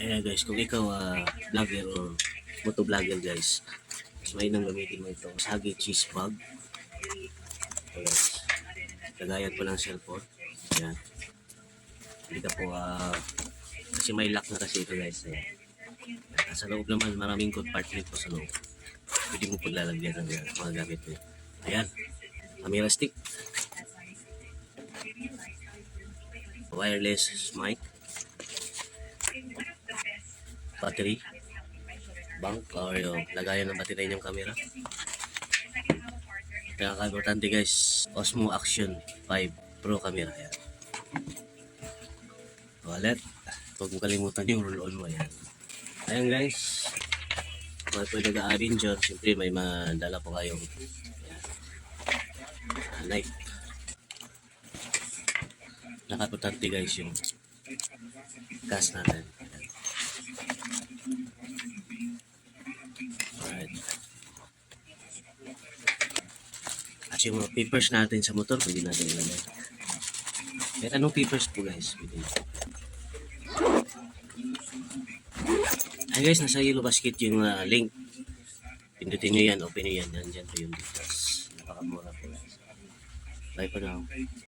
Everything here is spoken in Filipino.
Ayan guys, kung ikaw vlogger or motovlogger guys, mas mainam gamitin mo ito. Sagi cheese bag. Ito guys, lagayan po ng cellphone. Ayan. Hindi ka po, kasi may lock na kasi ito guys. Ayan. Sa loob naman, maraming compartment po sa loob. Pwede mo paglalagyan ng mga gamit mo. Ayan, camera stick. Wireless mic. Battery. Bank or yung lagayan ng battery ng camera. Pinaka-importante guys, Osmo Action 5 Pro camera. Ayan. Wallet. Huwag mo kalimutan yung roll-on mo. Ayan. Ayan guys. Kung pwede nag-aarin dyan, siyempre may madala po kayong knife. Nakaputante guys yung gas natin. Alright. At yung mga papers natin sa motor, pwede natin ilagay. Kahit anong papers po guys, pwede. Ay guys, nasa yellow basket yung link. Pindutin nyo yan, open nyo yan. Nandyan po yung details. Napakamura po guys. Bye for now.